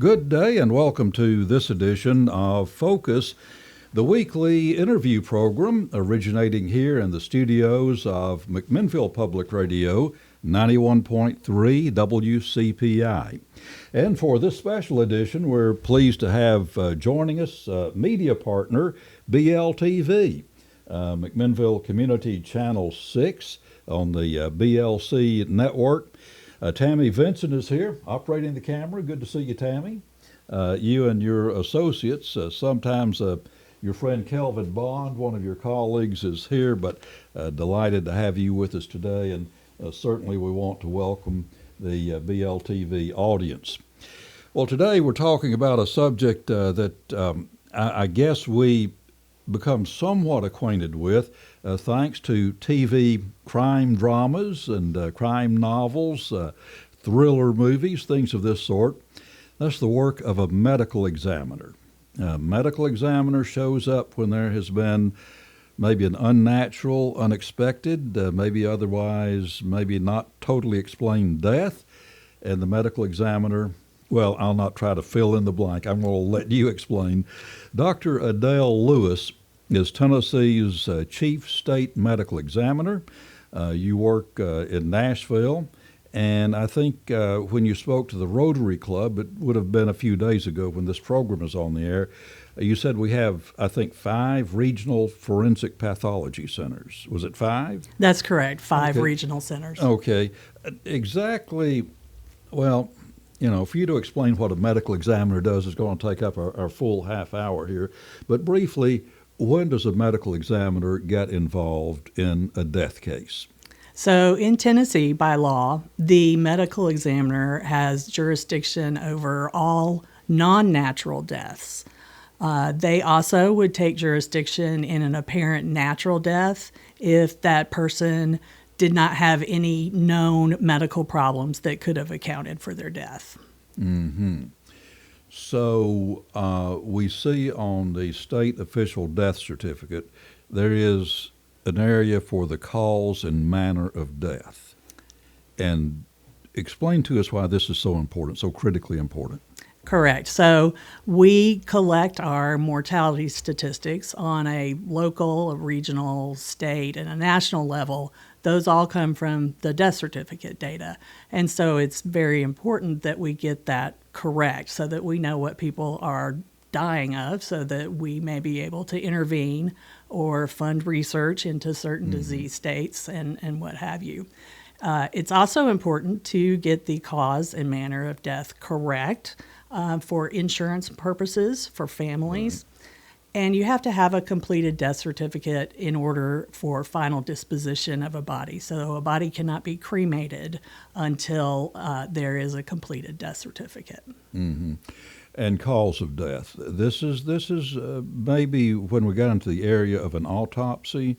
Good day and welcome to this edition of Focus, the weekly interview program originating here in the studios of McMinnville Public Radio, 91.3 WCPI. And for this special edition, we're pleased to have joining us media partner BLTV, McMinnville Community Channel 6 on the BLC network. Tammy Vincent is here, operating the camera. Good to see you, Tammy. You and your associates, sometimes your friend Kelvin Bond, one of your colleagues, is here, but delighted to have you with us today, and certainly we want to welcome the BLTV audience. Well, today we're talking about a subject that I guess we become somewhat acquainted with thanks to TV crime dramas and crime novels, thriller movies, things of this sort. That's the work of a medical examiner. A medical examiner shows up when there has been maybe an unnatural, unexpected, maybe otherwise, maybe not totally explained death, and the medical examiner, well, I'll not try to fill in the blank. I'm going to let you explain. Dr. Adele Lewis is Tennessee's chief state medical examiner. You work in Nashville, and I think when you spoke to the Rotary Club, it would have been a few days ago when this program is on the air, you said we have, I think, 5 regional forensic pathology centers. Was it 5? That's correct, 5 Okay. regional centers. Okay. Exactly, well, for you to explain what a medical examiner does is going to take up our full half hour here. But briefly, when does a medical examiner get involved in a death case? So in Tennessee, by law, the medical examiner has jurisdiction over all non-natural deaths. They also would take jurisdiction in an apparent natural death if that person did not have any known medical problems that could have accounted for their death. Mm-hmm. So we see on the state official death certificate, there is an area for the cause and manner of death. And explain to us why this is so important, so critically important. Correct. So we collect our mortality statistics on a local, a regional, state, and a national level. Those all come from the death certificate data. And so it's very important that we get that correct so that we know what people are dying of, so that we may be able to intervene or fund research into certain disease states and what have you. It's also important to get the cause and manner of death correct for insurance purposes, for families. Right. And you have to have a completed death certificate in order for final disposition of a body. So a body cannot be cremated until there is a completed death certificate. Mm-hmm. And cause of death. This is maybe when we got into the area of an autopsy,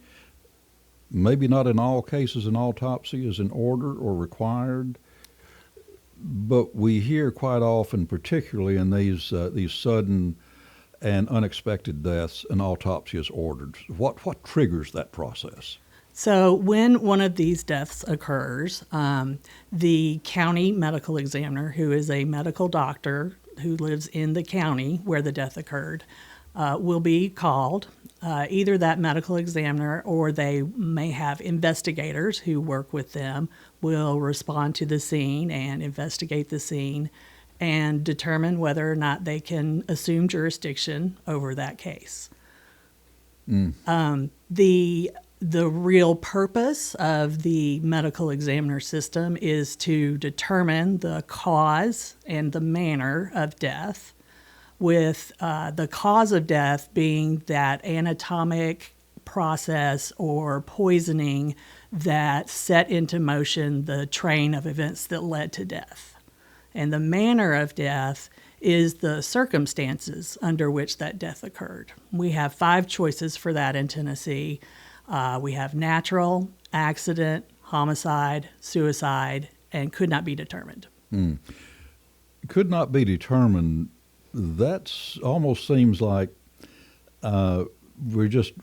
maybe not in all cases an autopsy is in order or required, but we hear quite often, particularly in these sudden and unexpected deaths, an autopsy is ordered. What triggers that process? So when one of these deaths occurs, the county medical examiner, who is a medical doctor who lives in the county where the death occurred, will be called. Either that medical examiner or they may have investigators who work with them will respond to the scene and investigate the scene and determine whether or not they can assume jurisdiction over that case. The real purpose of the medical examiner system is to determine the cause and the manner of death, with the cause of death being that anatomic process or poisoning that set into motion the train of events that led to death. And the manner of death is the circumstances under which that death occurred. We have 5 choices for that in Tennessee. We have natural, accident, homicide, suicide, and could not be determined. Could not be determined. That almost seems like we're just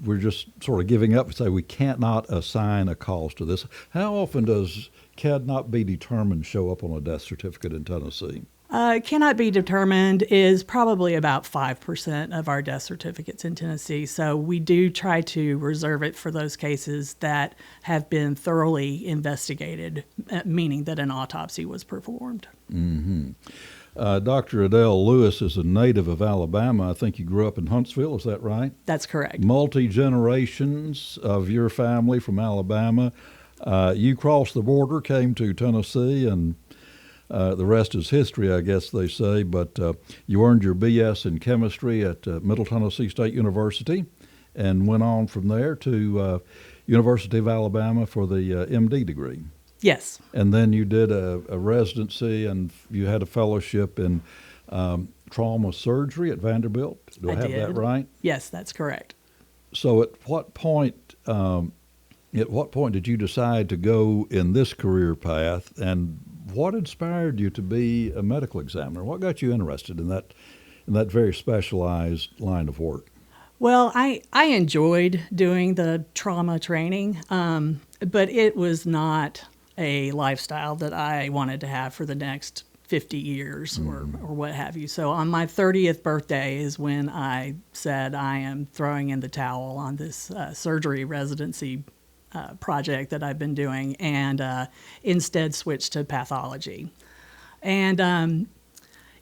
sort of giving up and say we cannot assign a cause to this. How often does cannot be determined show up on a death certificate in Tennessee? Cannot be determined is probably about 5% of our death certificates in Tennessee. So we do try to reserve it for those cases that have been thoroughly investigated, meaning that an autopsy was performed. Dr. Adele Lewis is a native of Alabama. I think you grew up in Huntsville, is that right? That's correct. Multi-generations of your family from Alabama. You crossed the border, came to Tennessee, and the rest is history, I guess they say, but you earned your BS in chemistry at Middle Tennessee State University and went on from there to University of Alabama for the MD degree. Yes. And then you did a residency and you had a fellowship in trauma surgery at Vanderbilt. Do I have that right? Yes, that's correct. So at what point did you decide to go in this career path, and what inspired you to be a medical examiner? What got you interested in that very specialized line of work? Well, I enjoyed doing the trauma training, but it was not a lifestyle that I wanted to have for the next 50 years or what have you. So on my 30th birthday is when I said I am throwing in the towel on this surgery residency project that I've been doing, and instead switched to pathology. And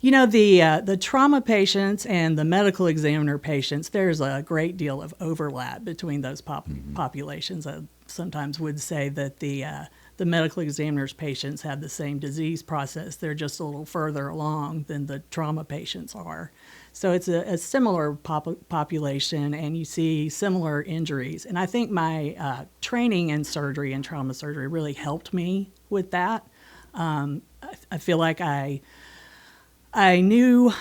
the trauma patients and the medical examiner patients, there's a great deal of overlap between those populations. I sometimes would say that the medical examiner's patients have the same disease process. They're just a little further along than the trauma patients are. So it's a similar population, and you see similar injuries. And I think my training in surgery and trauma surgery really helped me with that. I feel like I knew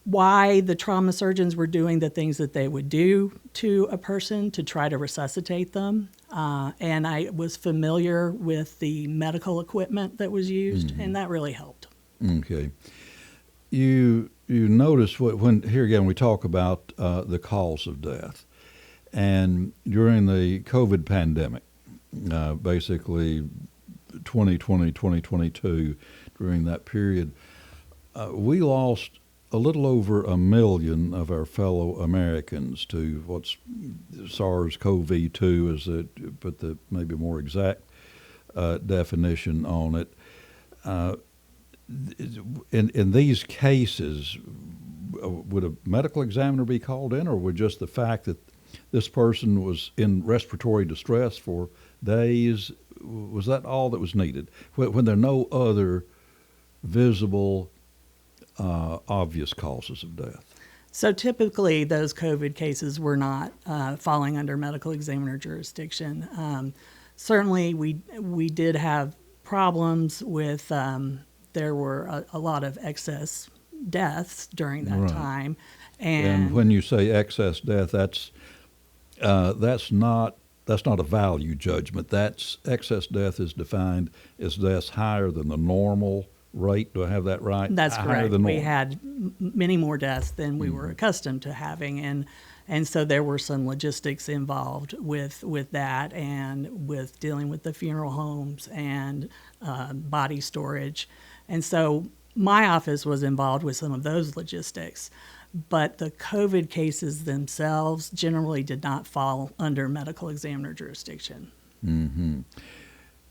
why the trauma surgeons were doing the things that they would do to a person to try to resuscitate them. And I was familiar with the medical equipment that was used, and that really helped. Okay. You notice when here again we talk about the cause of death, and during the COVID pandemic, basically 2020, 2022, during that period, we lost a little over 1 million of our fellow Americans to what's SARS-CoV-2 is it, put the maybe more exact definition on it. In these cases, would a medical examiner be called in, or would just the fact that this person was in respiratory distress for days, was that all that was needed? When there are no other visible, obvious causes of death? So typically those COVID cases were not falling under medical examiner jurisdiction. Certainly we did have problems with, there were a lot of excess deaths during that time. And when you say excess death, that's not a value judgment. That's excess death is defined as deaths higher than the normal rate. Do I have that right? That's correct. We had many more deaths than we were accustomed to having, and so there were some logistics involved with that, and with dealing with the funeral homes and body storage. And so my office was involved with some of those logistics, but the COVID cases themselves generally did not fall under medical examiner jurisdiction. Mm-hmm.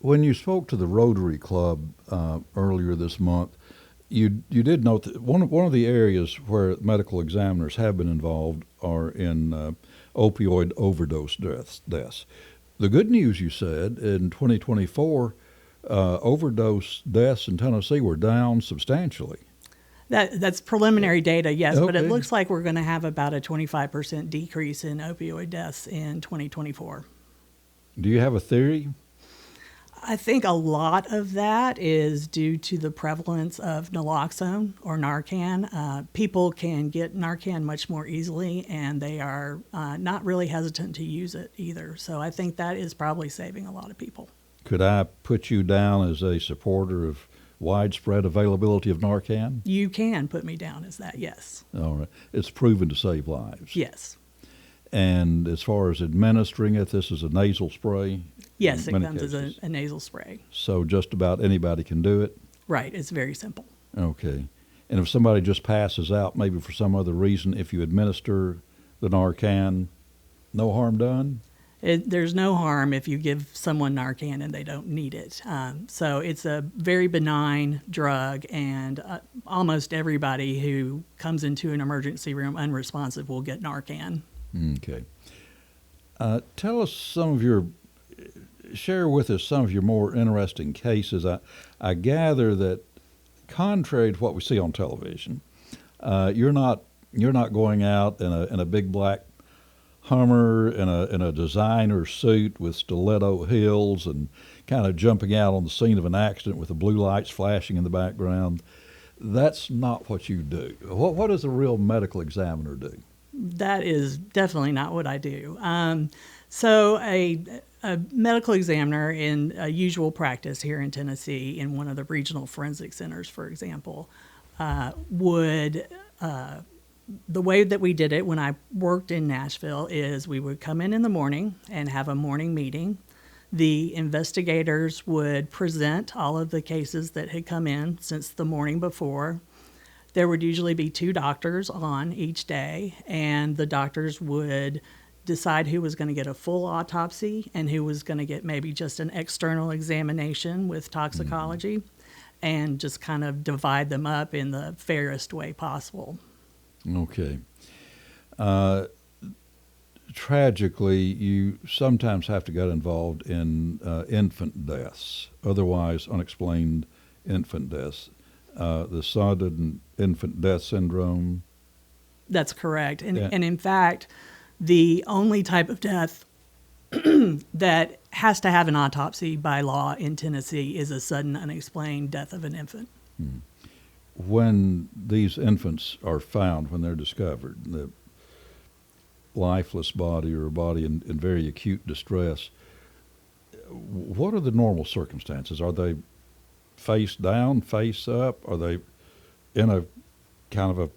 When you spoke to the Rotary Club earlier this month, you did note that one of the areas where medical examiners have been involved are in opioid overdose deaths. The good news, you said, in 2024, overdose deaths in Tennessee were down substantially. That's preliminary data, yes, okay. But it looks like we're going to have about a 25% decrease in opioid deaths in 2024. Do you have a theory? I think a lot of that is due to the prevalence of naloxone or Narcan. People can get Narcan much more easily, and they are not really hesitant to use it either. So I think that is probably saving a lot of people. Could I put you down as a supporter of widespread availability of Narcan? You can put me down as that, yes. All right. It's proven to save lives. Yes. And as far as administering it, this is a nasal spray? Yes, it comes as a nasal spray. So just about anybody can do it? Right. It's very simple. Okay. And if somebody just passes out, maybe for some other reason, if you administer the Narcan, no harm done? There's no harm if you give someone Narcan and they don't need it. So it's a very benign drug, and almost everybody who comes into an emergency room unresponsive will get Narcan. Okay. Tell us share with us some of your more interesting cases. I gather that, contrary to what we see on television, you're not going out in a big black Hummer in a designer suit with stiletto heels and kind of jumping out on the scene of an accident with the blue lights flashing in the background. That's not what you do. What does a real medical examiner do? That is definitely not what I do. So a medical examiner in a usual practice here in Tennessee, in one of the regional forensic centers, for example, would the way that we did it when I worked in Nashville is we would come in the morning and have a morning meeting. The investigators would present all of the cases that had come in since the morning before. There would usually be 2 doctors on each day, and the doctors would decide who was going to get a full autopsy and who was going to get maybe just an external examination with toxicology, and just kind of divide them up in the fairest way possible. Okay. Tragically, you sometimes have to get involved in infant deaths, otherwise unexplained infant deaths. The sudden infant death syndrome. That's correct. And, Yeah. and in fact, the only type of death that has to have an autopsy by law in Tennessee is a sudden unexplained death of an infant. When these infants are found, when they're discovered, the lifeless body or a body in very acute distress, what are the normal circumstances? Are they face down, face up? Are they in a kind of a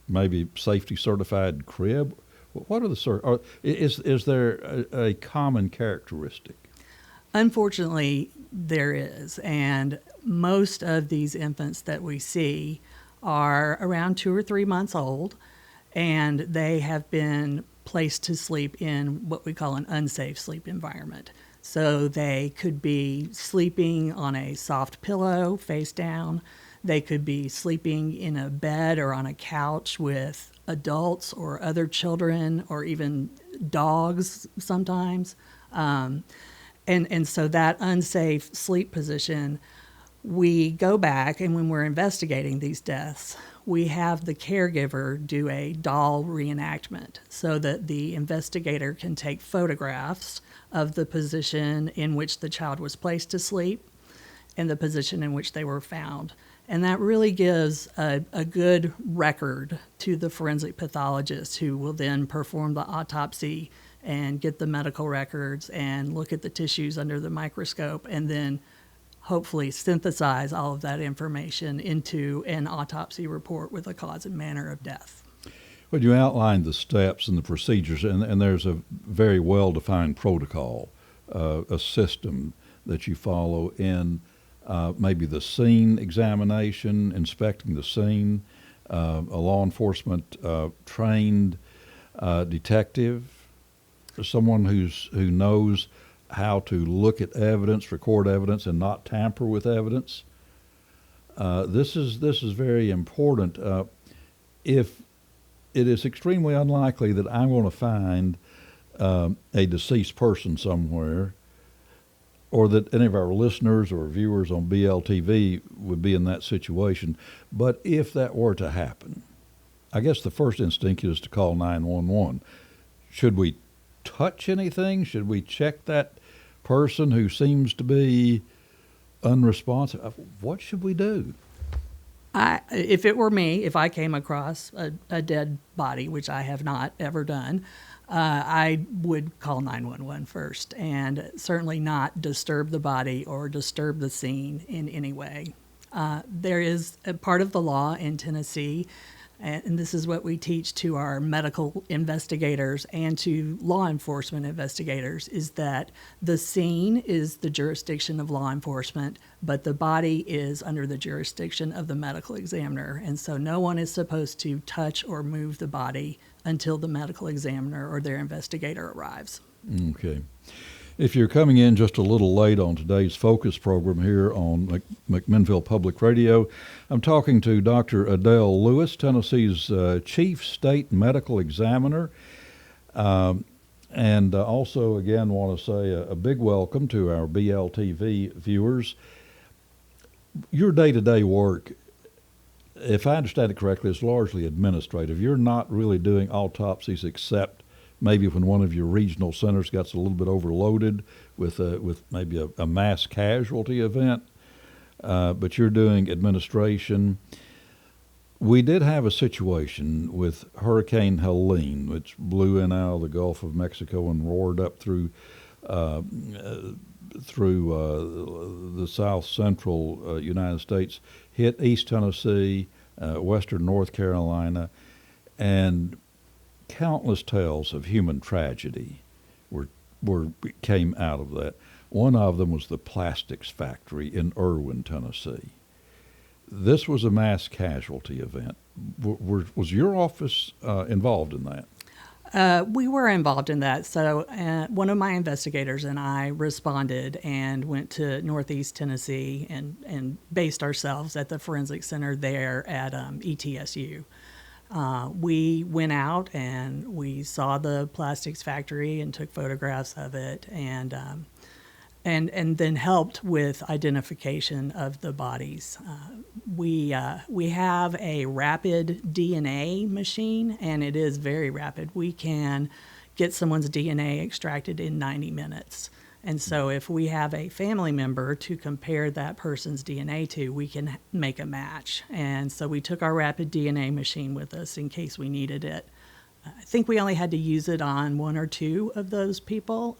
maybe safety certified crib? What are the is there a common characteristic? Unfortunately, there is, and most of these infants that we see are around 2 or 3 months old, and they have been placed to sleep in what we call an unsafe sleep environment. So they could be sleeping on a soft pillow face down. They could be sleeping in a bed or on a couch with adults or other children or even dogs sometimes. And so that unsafe sleep position, we go back, and when we're investigating these deaths, we have the caregiver do a doll reenactment so that the investigator can take photographs of the position in which the child was placed to sleep and the position in which they were found. And that really gives a good record to the forensic pathologist, who will then perform the autopsy and get the medical records and look at the tissues under the microscope, and then hopefully synthesize all of that information into an autopsy report with a cause and manner of death. Well, you outlined the steps and the procedures, and there's a very well-defined protocol, a system that you follow in maybe the scene examination, inspecting the scene, a law enforcement trained detective, someone who knows how to look at evidence, record evidence, and not tamper with evidence. This is very important. If it is extremely unlikely that I'm going to find a deceased person somewhere, or that any of our listeners or viewers on BLTV would be in that situation. But if that were to happen, I guess the first instinct is to call 911. Should we touch anything? Should we check that person who seems to be unresponsive? What should we do? If it were me, if I came across a dead body, which I have not ever done, I would call 911 first, and certainly not disturb the body or disturb the scene in any way. There is a part of the law in Tennessee And this is what we teach to our medical investigators and to law enforcement investigators, is that the scene is the jurisdiction of law enforcement, but the body is under the jurisdiction of the medical examiner. And so no one is supposed to touch or move the body until the medical examiner or their investigator arrives. Okay. If you're coming in just a little late on today's Focus program here on McMinnville Public Radio, I'm talking to Dr. Adele Lewis, Tennessee's Chief State Medical Examiner. And also, again, want to say a big welcome to our BLTV viewers. Your day-to-day work, if I understand it correctly, is largely administrative. You're not really doing autopsies except maybe when one of your regional centers gets a little bit overloaded with maybe a mass casualty event, but you're doing administration. We did have a situation with Hurricane Helene, which blew in out of the Gulf of Mexico and roared up through the south central United States, hit East Tennessee, western North Carolina, and countless tales of human tragedy came out of that. One of them was the plastics factory in Irwin, Tennessee. This was a mass casualty event. Was your office involved in that? We were involved in that. So one of my investigators and I responded and went to Northeast Tennessee and based ourselves at the Forensic Center there at ETSU. We went out and we saw the plastics factory and took photographs of it, and then helped with identification of the bodies. We have a rapid DNA machine, and it is very rapid. We can get someone's DNA extracted in 90 minutes. And so if we have a family member to compare that person's DNA to, we can make a match. And so we took our rapid DNA machine with us in case we needed it. I think we only had to use it on one or two of those people.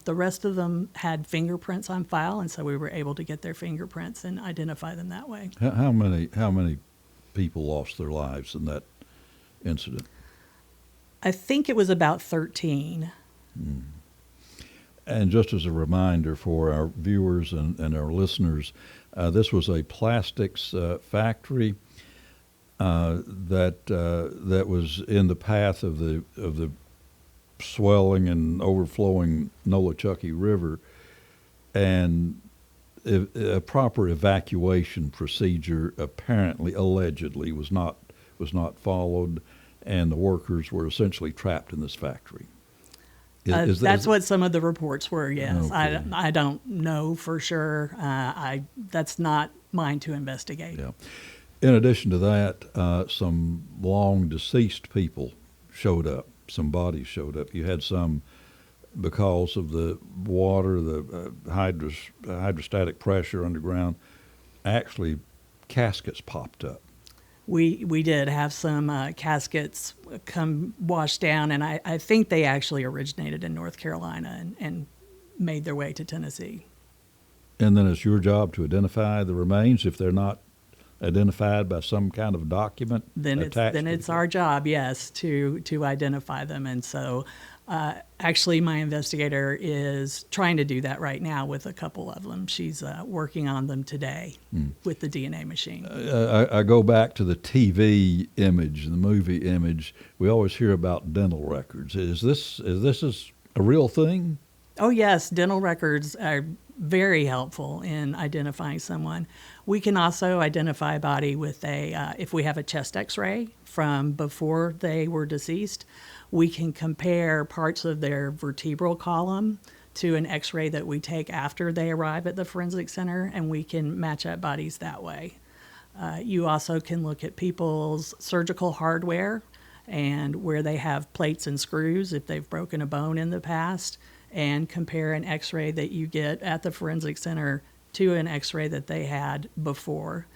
The rest of them had fingerprints on file, and so we were able to get their fingerprints and identify them that way. How many people lost their lives in that incident? I think it was about 13. Mm. And just as a reminder for our viewers and our listeners, this was a plastics factory that was in the path of the swelling and overflowing Nolichucky River, and a proper evacuation procedure allegedly was not followed, and the workers were essentially trapped in this factory. That's what some of the reports were, yes. Okay. I don't know for sure. That's not mine to investigate. Yeah. In addition to that, some long deceased people showed up. Some bodies showed up. You had some because of the water, the hydrostatic pressure underground. Actually, caskets popped up. We did have some caskets come wash down, and I think they actually originated in North Carolina and made their way to Tennessee. And then it's your job to identify the remains if they're not identified by some kind of document. Then it's our job, yes, to identify them. And so actually my investigator is trying to do that right now with a couple of them. She's working on them today with the DNA machine. I go back to the TV image, the movie image. We always hear about dental records. Is this a real thing? Oh, yes. Dental records are very helpful in identifying someone. We can also identify a body with if we have a chest x-ray from before they were deceased, we can compare parts of their vertebral column to an x-ray that we take after they arrive at the forensic center, and we can match up bodies that way. You also can look at people's surgical hardware and where they have plates and screws if they've broken a bone in the past, and compare an x-ray that you get at the forensic center to an x-ray that they had before.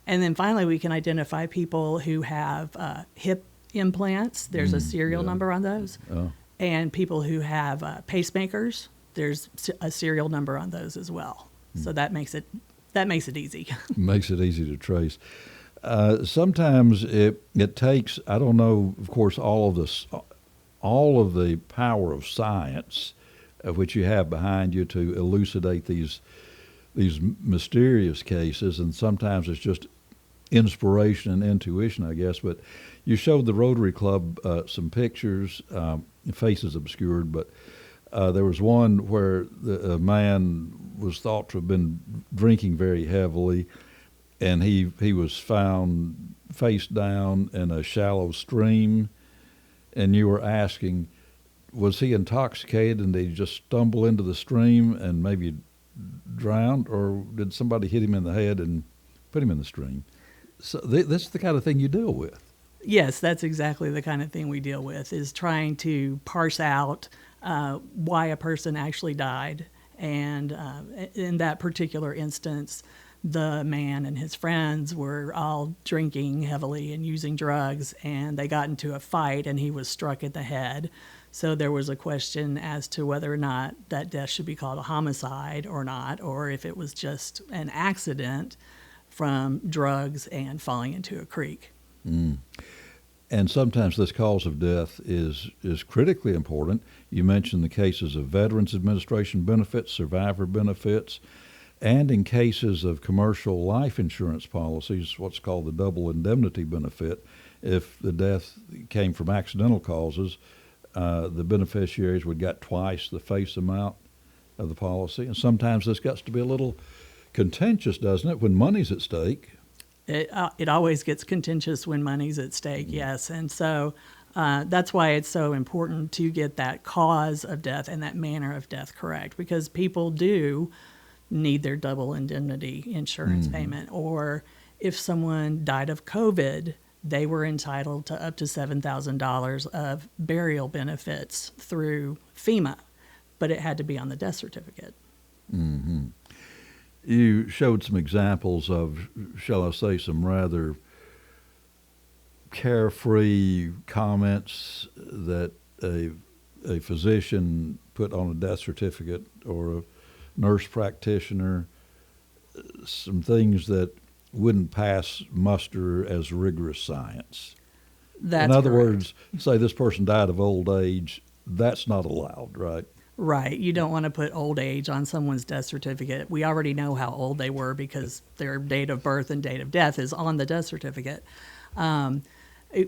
And then finally, we can identify people who have hip implants. There's a serial number on those. Oh. And people who have pacemakers, there's a serial number on those as well. So that makes it easy. Makes it easy to trace. Sometimes it takes, I don't know, of course, all of the power of science, which you have behind you to elucidate these mysterious cases, and sometimes it's just inspiration and intuition, I guess. But you showed the Rotary Club some pictures, faces obscured, but there was one where a man was thought to have been drinking very heavily, and he was found face down in a shallow stream, and you were asking, was he intoxicated and did he just stumble into the stream and maybe drowned, or did somebody hit him in the head and put him in the stream? So that's the kind of thing you deal with. Yes, that's exactly the kind of thing we deal with, is trying to parse out why a person actually died. And in that particular instance, the man and his friends were all drinking heavily and using drugs, and they got into a fight and he was struck in the head. So there was a question as to whether or not that death should be called a homicide or not, or if it was just an accident from drugs and falling into a creek. Mm. And sometimes this cause of death is critically important. You mentioned the cases of Veterans Administration benefits, survivor benefits, and in cases of commercial life insurance policies, what's called the double indemnity benefit. If the death came from accidental causes, the beneficiaries would get twice the face amount of the policy. And sometimes this gets to be a little contentious, doesn't it, when money's at stake? It always gets contentious when money's at stake, yes. And so that's why it's so important to get that cause of death and that manner of death correct, because people do need their double indemnity insurance payment. Or if someone died of COVID, they were entitled to up to $7,000 of burial benefits through FEMA, but it had to be on the death certificate. Mm-hmm. You showed some examples of, shall I say, some rather carefree comments that a physician put on a death certificate, or a nurse practitioner, some things that wouldn't pass muster as rigorous science. That's In other correct. words, say this person died of old age, that's not allowed, right? Right. You don't want to put old age on someone's death certificate. We already know how old they were because their date of birth and date of death is on the death certificate.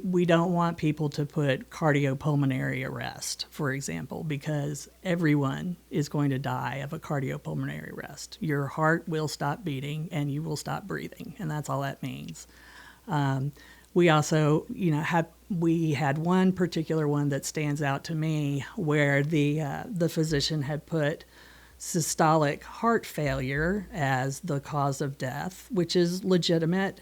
We don't want people to put cardiopulmonary arrest, for example, because everyone is going to die of a cardiopulmonary arrest. Your heart will stop beating and you will stop breathing, and that's all that means. We also, we had one particular one that stands out to me where the physician had put systolic heart failure as the cause of death, which is legitimate,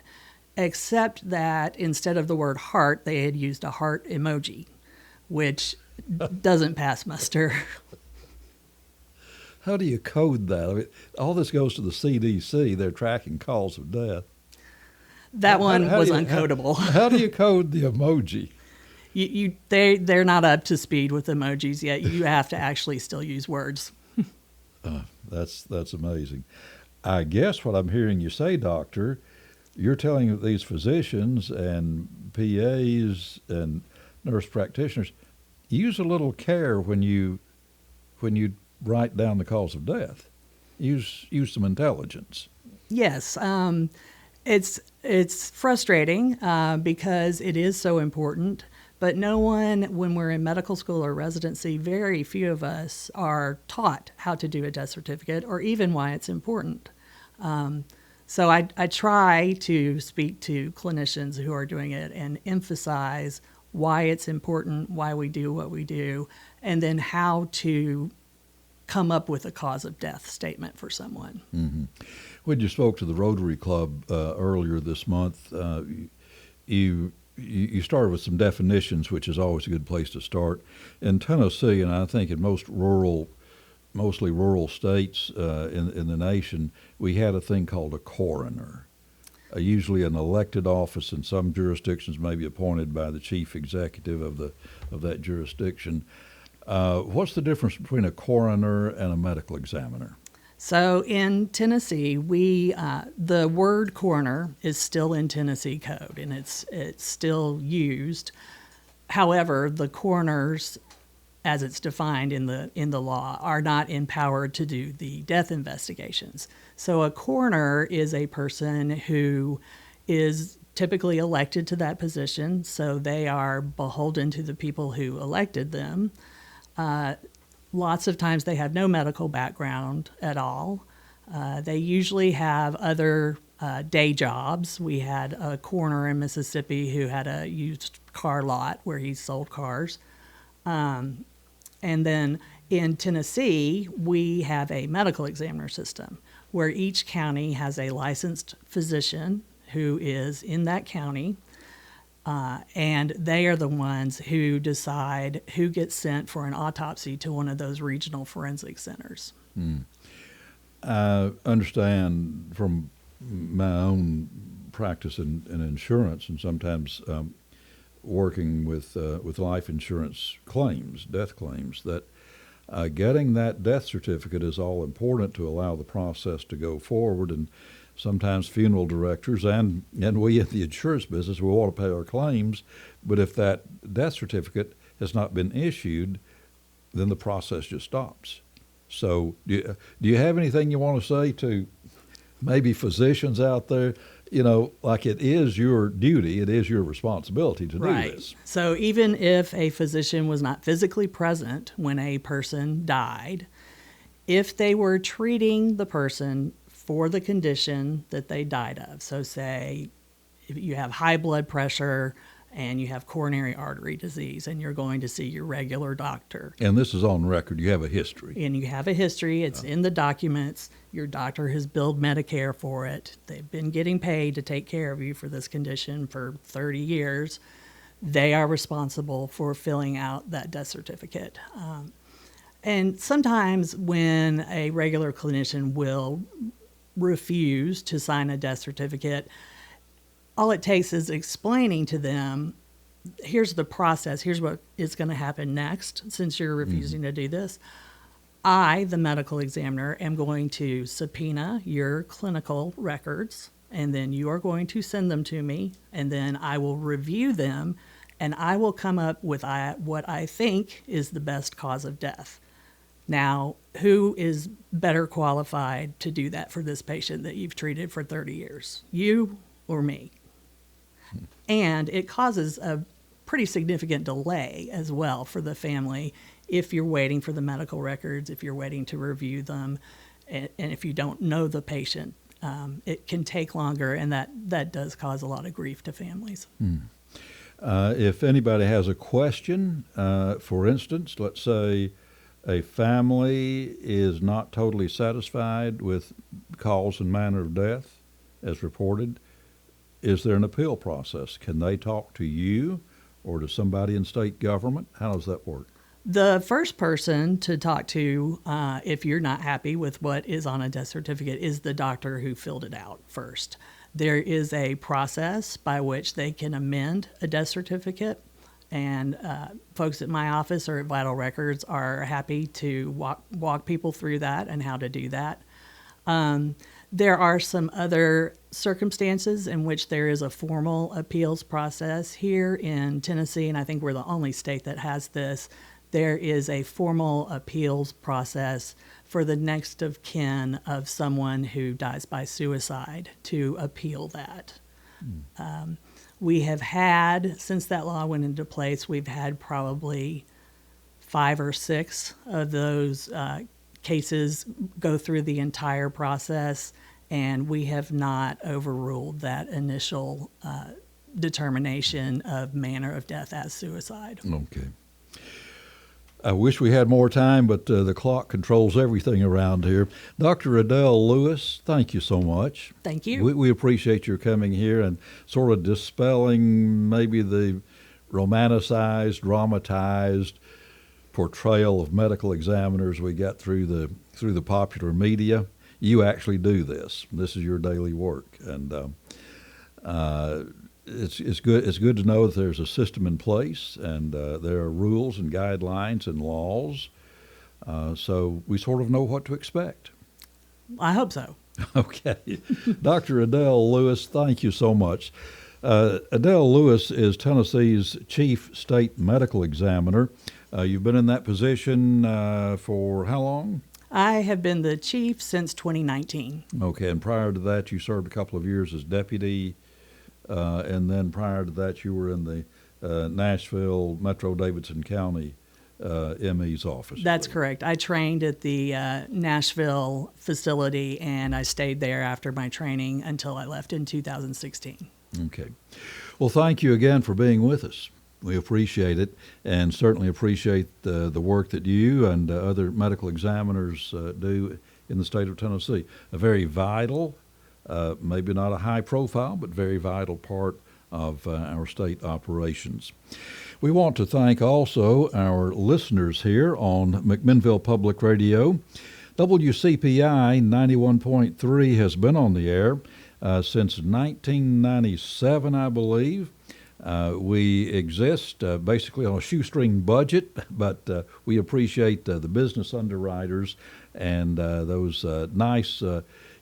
except that instead of the word heart, they had used a heart emoji, which doesn't pass muster. How do you code that? I mean, all this goes to the CDC. They're tracking cause of death. That one was do you- uncodable. How do you code the emoji? They're not up to speed with emojis yet. You have to actually still use words. That's amazing. I guess what I'm hearing you say, doctor, you're telling these physicians and PAs and nurse practitioners, use a little care when you write down the cause of death. Use some intelligence. Yes, it's frustrating because it is so important. But no one, when we're in medical school or residency, very few of us are taught how to do a death certificate or even why it's important. So I try to speak to clinicians who are doing it and emphasize why it's important, why we do what we do, and then how to come up with a cause of death statement for someone. Mm-hmm. When you spoke to the Rotary Club earlier this month, you started with some definitions, which is always a good place to start. In Tennessee, and I think in mostly rural states in the nation, we had a thing called a coroner, usually an elected office in some jurisdictions, maybe appointed by the chief executive of that jurisdiction. What's the difference between a coroner and a medical examiner? So in Tennessee, the word coroner is still in Tennessee code, and it's still used. However, the coroners, as it's defined in the law, are not empowered to do the death investigations. So a coroner is a person who is typically elected to that position, so they are beholden to the people who elected them. Lots of times they have no medical background at all. They usually have other day jobs. We had a coroner in Mississippi who had a used car lot where he sold cars. And then in Tennessee, we have a medical examiner system where each county has a licensed physician who is in that county. And they are the ones who decide who gets sent for an autopsy to one of those regional forensic centers. I understand from my own practice in insurance, and sometimes working with life insurance claims, death claims, that getting that death certificate is all important to allow the process to go forward. And sometimes funeral directors and we in the insurance business, we want to pay our claims, but if that death certificate has not been issued, then the process just stops. So do you have anything you want to say to maybe physicians out there? You know, like, it is your duty, it is your responsibility to do this. So even if a physician was not physically present when a person died, if they were treating the person for the condition that they died of. So say if you have high blood pressure and you have coronary artery disease and you're going to see your regular doctor. And this is on record. You have a history. And you have a history. It's in the documents. Your doctor has billed Medicare for it. They've been getting paid to take care of you for this condition for 30 years. They are responsible for filling out that death certificate. And sometimes when a regular clinician will refuse to sign a death certificate, all it takes is explaining to them, here's the process, here's what is going to happen next since you're refusing to do this. I, the medical examiner, am going to subpoena your clinical records, and then you are going to send them to me, and then I will review them, and I will come up with what I think is the best cause of death. Now, who is better qualified to do that for this patient that you've treated for 30 years? You or me? And it causes a pretty significant delay as well for the family if you're waiting for the medical records, if you're waiting to review them, and if you don't know the patient. It can take longer, and that does cause a lot of grief to families. If anybody has a question, for instance, let's say a family is not totally satisfied with cause and manner of death as reported, is there an appeal process? Can they talk to you or to somebody in state government? How does that work? The first person to talk to, if you're not happy with what is on a death certificate, is the doctor who filled it out first. There is a process by which they can amend a death certificate, and folks at my office or at Vital Records are happy to walk people through that and how to do that. There are some other circumstances in which there is a formal appeals process. Here in Tennessee, and I think we're the only state that has this, there is a formal appeals process for the next of kin of someone who dies by suicide to appeal that. We have had, since that law went into place, we've had probably 5 or 6 of those cases go through the entire process, and we have not overruled that initial determination of manner of death as suicide. Okay. I wish we had more time, but the clock controls everything around here. Dr. Adele Lewis, thank you so much. Thank you. We appreciate your coming here and sort of dispelling maybe the romanticized, dramatized portrayal of medical examiners we get through the popular media. You actually do this. This is your daily work, and it's good to know that there's a system in place, and there are rules and guidelines and laws, so we sort of know what to expect. I hope so. Okay. Dr. Adele Lewis, thank you so much. Adele Lewis is Tennessee's chief state medical examiner. You've been in that position for how long? I have been the chief since 2019. Okay, and prior to that, you served a couple of years as deputy, and then prior to that, you were in the Nashville Metro Davidson County ME's office. That's correct. I trained at the Nashville facility, and I stayed there after my training until I left in 2016. Okay. Well, thank you again for being with us. We appreciate it, and certainly appreciate the work that you and other medical examiners do in the state of Tennessee. A very vital, maybe not a high profile, but very vital part of our state operations. We want to thank also our listeners here on McMinnville Public Radio. WCPI 91.3 has been on the air since 1997, I believe. We exist basically on a shoestring budget, but we appreciate the business underwriters and those nice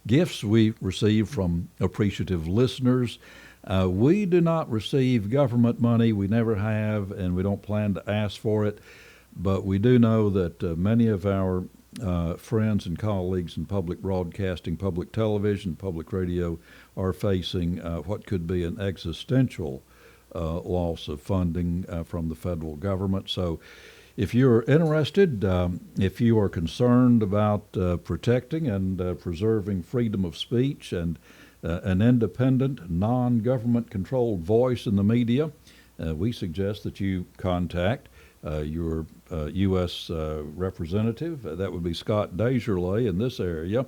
gifts we receive from appreciative listeners. We do not receive government money. We never have, and we don't plan to ask for it. But we do know that many of our friends and colleagues in public broadcasting, public television, public radio are facing what could be an existential loss of funding from the federal government. So if you're interested, if you are concerned about protecting and preserving freedom of speech and an independent, non-government controlled voice in the media, we suggest that you contact your U.S. representative. That would be Scott Desjardins in this area,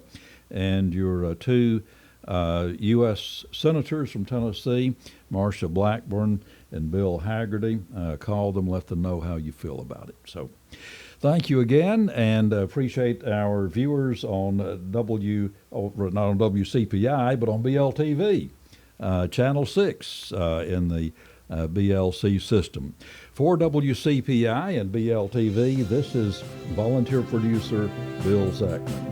and your two U.S. senators from Tennessee, Marsha Blackburn and Bill Haggerty. Call them, let them know how you feel about it. So thank you again, and appreciate our viewers on not on WCPI, but on BLTV, Channel 6 in the BLC system. For WCPI and BLTV, this is volunteer producer Bill Zachman.